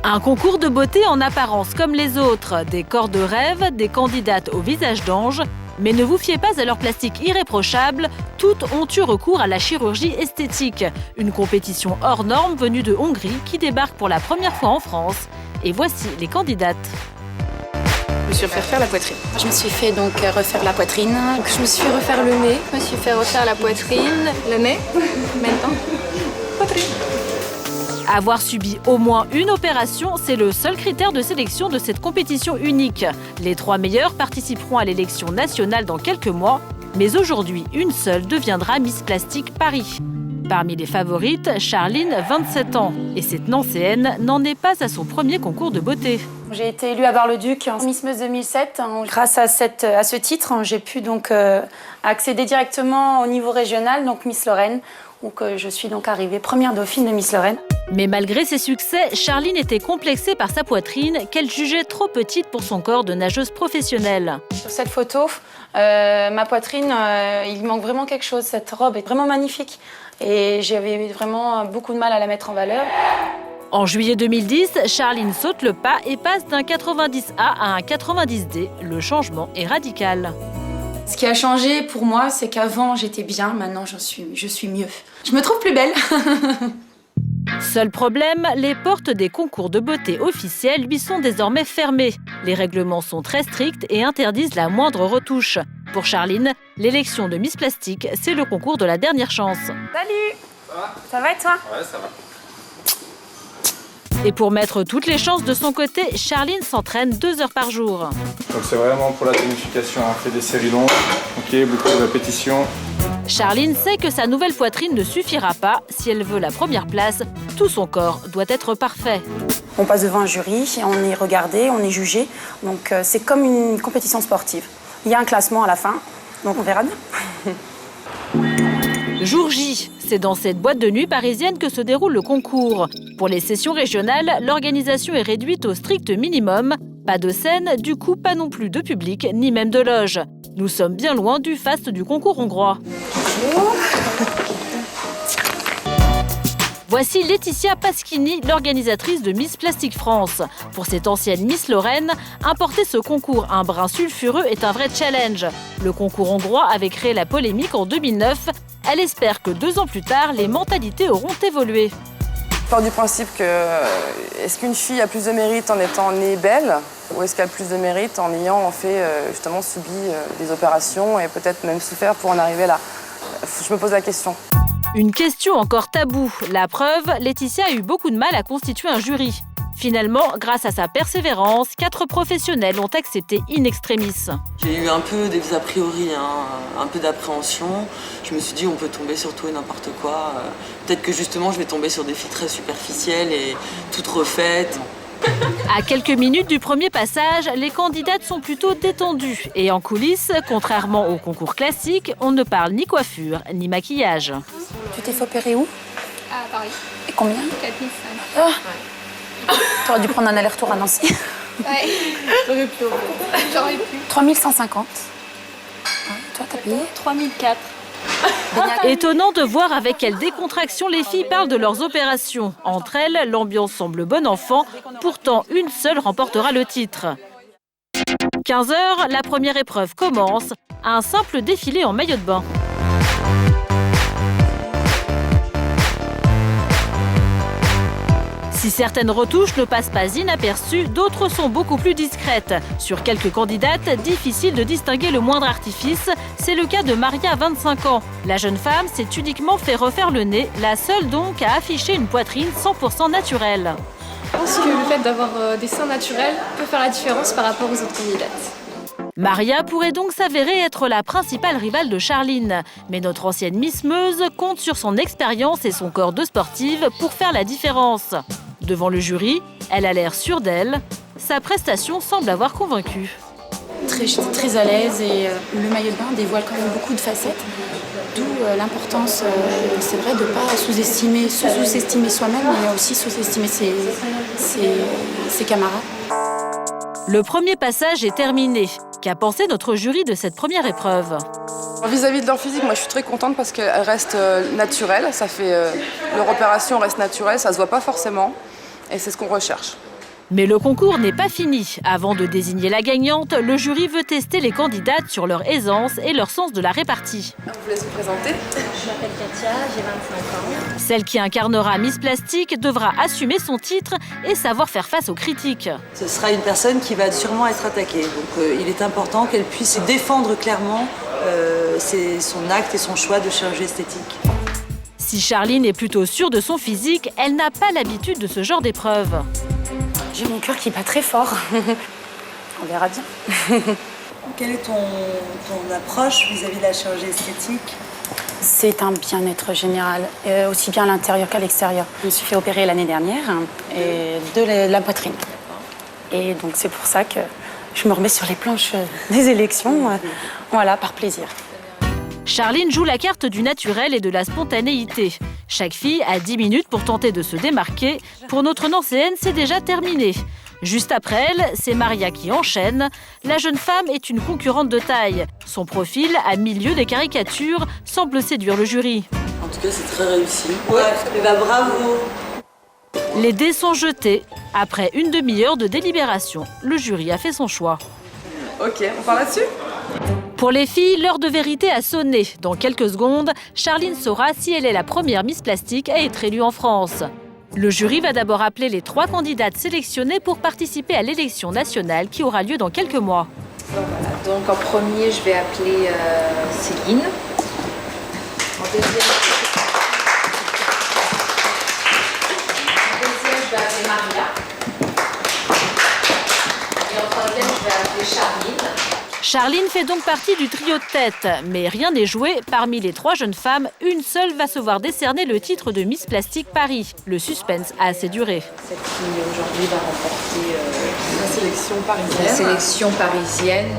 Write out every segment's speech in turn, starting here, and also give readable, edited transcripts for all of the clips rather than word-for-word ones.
Un concours de beauté en apparence comme les autres, des corps de rêve, des candidates au visage d'ange. Mais ne vous fiez pas à leur plastique irréprochable, toutes ont eu recours à la chirurgie esthétique. Une compétition hors norme venue de Hongrie qui débarque pour la première fois en France. Et voici les candidates. Je me suis fait refaire la poitrine. Je me suis fait donc refaire la poitrine. Je me suis fait refaire le nez. Je me suis fait refaire la poitrine, le nez, maintenant poitrine. Avoir subi au moins une opération, c'est le seul critère de sélection de cette compétition unique. Les 3 meilleurs participeront à l'élection nationale dans quelques mois, mais aujourd'hui, une seule deviendra Miss Plastique Paris. Parmi les favorites, Charline, 27 ans. Et cette Nancéenne n'en est pas à son premier concours de beauté. J'ai été élue à Bar-le-Duc en Miss Meuse 2007. Grâce à ce titre, j'ai pu donc accéder directement au niveau régional, donc Miss Lorraine. Donc je suis donc arrivée première dauphine de Miss Lorraine. Mais malgré ses succès, Charline était complexée par sa poitrine qu'elle jugeait trop petite pour son corps de nageuse professionnelle. Sur cette photo, ma poitrine, il manque vraiment quelque chose. Cette robe est vraiment magnifique et j'avais vraiment beaucoup de mal à la mettre en valeur. En juillet 2010, Charline saute le pas et passe d'un 90A à un 90D. Le changement est radical. Ce qui a changé pour moi, c'est qu'avant j'étais bien, maintenant je suis mieux. Je me trouve plus belle. Seul problème, les portes des concours de beauté officiels lui sont désormais fermées. Les règlements sont très stricts et interdisent la moindre retouche. Pour Charline, l'élection de Miss Plastique, c'est le concours de la dernière chance. Salut! Ça va et toi? Ouais, ça va. Et pour mettre toutes les chances de son côté, Charline s'entraîne 2 heures par jour. Donc c'est vraiment pour la tonification, on fait des séries longues, ok, beaucoup de répétitions. Charline sait que sa nouvelle poitrine ne suffira pas. Si elle veut la première place, tout son corps doit être parfait. On passe devant un jury, on est regardé, on est jugé. Donc c'est comme une compétition sportive. Il y a un classement à la fin, donc on verra bien. Jour J, c'est dans cette boîte de nuit parisienne que se déroule le concours. Pour les sessions régionales, l'organisation est réduite au strict minimum. Pas de scène, du coup pas non plus de public, ni même de loge. Nous sommes bien loin du faste du concours hongrois. Voici Laetitia Paschini, l'organisatrice de Miss Plastique France. Pour cette ancienne Miss Lorraine, importer ce concours un brin sulfureux est un vrai challenge. Le concours hongrois avait créé la polémique en 2009. Elle espère que 2 ans plus tard, les mentalités auront évolué. Je pars du principe que est-ce qu'une fille a plus de mérite en étant née belle ou est-ce qu'elle a plus de mérite en ayant en fait justement subi des opérations et peut-être même souffert pour en arriver là. Je me pose la question. Une question encore taboue. La preuve, Laetitia a eu beaucoup de mal à constituer un jury. Finalement, grâce à sa persévérance, 4 professionnels ont accepté in extremis. J'ai eu un peu des a priori, un peu d'appréhension. Je me suis dit on peut tomber sur tout et n'importe quoi. Peut-être que justement je vais tomber sur des filles très superficielles et toutes refaites. À quelques minutes du premier passage, les candidates sont plutôt détendues. Et en coulisses, contrairement au concours classique, on ne parle ni coiffure, ni maquillage. Tu t'es fait opérer où? À Paris. Et combien? 4500. T'aurais dû prendre un aller-retour à Nancy. Ouais. J'aurais pu. 3150. Toi, t'as payé? 3004. Étonnant de voir avec quelle décontraction les filles parlent de leurs opérations. Entre elles, l'ambiance semble bon enfant. Pourtant, une seule remportera le titre. 15 h, la première épreuve commence. Un simple défilé en maillot de bain. Si certaines retouches ne passent pas inaperçues, d'autres sont beaucoup plus discrètes. Sur quelques candidates, difficile de distinguer le moindre artifice. C'est le cas de Maria, 25 ans. La jeune femme s'est uniquement fait refaire le nez, la seule donc à afficher une poitrine 100% naturelle. Je pense que le fait d'avoir des seins naturels peut faire la différence par rapport aux autres candidates. Maria pourrait donc s'avérer être la principale rivale de Charline. Mais notre ancienne Miss Meuse compte sur son expérience et son corps de sportive pour faire la différence. Devant le jury, elle a l'air sûre d'elle. Sa prestation semble avoir convaincu. J'étais très à l'aise et le maillot de bain dévoile quand même beaucoup de facettes. D'où l'importance, c'est vrai, de ne pas sous-estimer soi-même, mais aussi sous-estimer ses camarades. Le premier passage est terminé. Qu'a pensé notre jury de cette première épreuve? Vis-à-vis de leur physique, moi je suis très contente parce qu'elle reste naturelle. Ça fait leur opération reste naturelle, ça se voit pas forcément et c'est ce qu'on recherche. Mais le concours n'est pas fini. Avant de désigner la gagnante, le jury veut tester les candidates sur leur aisance et leur sens de la répartie. Je vous laisse vous présenter. Je m'appelle Katia, j'ai 25 ans. Celle qui incarnera Miss Plastique devra assumer son titre et savoir faire face aux critiques. Ce sera une personne qui va sûrement être attaquée. Donc il est important qu'elle puisse défendre clairement son acte et son choix de chirurgie esthétique. Si Charline est plutôt sûre de son physique, elle n'a pas l'habitude de ce genre d'épreuve. J'ai mon cœur qui bat très fort. On verra bien. Quelle est ton approche vis-à-vis de la chirurgie esthétique? C'est un bien-être général, aussi bien à l'intérieur qu'à l'extérieur. Je me suis fait opérer l'année dernière et de la poitrine. Et donc c'est pour ça que je me remets sur les planches des élections, voilà, par plaisir. Charline joue la carte du naturel et de la spontanéité. Chaque fille a 10 minutes pour tenter de se démarquer. Pour notre Nancéenne, c'est déjà terminé. Juste après elle, c'est Maria qui enchaîne. La jeune femme est une concurrente de taille. Son profil, à milieu des caricatures, semble séduire le jury. En tout cas, c'est très réussi. Ouais, et bah bravo. Les dés sont jetés. Après une demi-heure de délibération, le jury a fait son choix. Ok, on part là-dessus? Pour les filles, l'heure de vérité a sonné. Dans quelques secondes, Charline saura si elle est la première Miss Plastique à être élue en France. Le jury va d'abord appeler les 3 candidates sélectionnées pour participer à l'élection nationale qui aura lieu dans quelques mois. Voilà. Donc en premier, je vais appeler Céline. En deuxième, je vais appeler Maria. Et en troisième, je vais appeler Charline. Charline fait donc partie du trio de tête, mais rien n'est joué. Parmi les 3 jeunes femmes, une seule va se voir décerner le titre de Miss Plastique Paris. Le suspense a assez duré. Cette fille aujourd'hui va remporter La sélection parisienne. la sélection parisienne.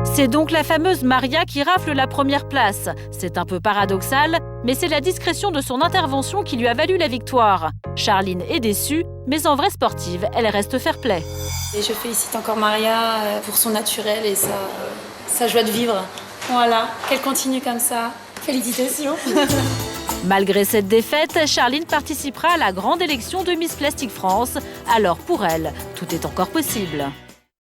C'est donc la fameuse Maria qui rafle la première place. C'est un peu paradoxal, mais c'est la discrétion de son intervention qui lui a valu la victoire. Charline est déçue, mais en vraie sportive, elle reste fair-play. Et je félicite encore Maria pour son naturel et sa joie de vivre. Voilà, qu'elle continue comme ça. Félicitations. Malgré cette défaite, Charline participera à la grande élection de Miss Plastique France. Alors pour elle, tout est encore possible.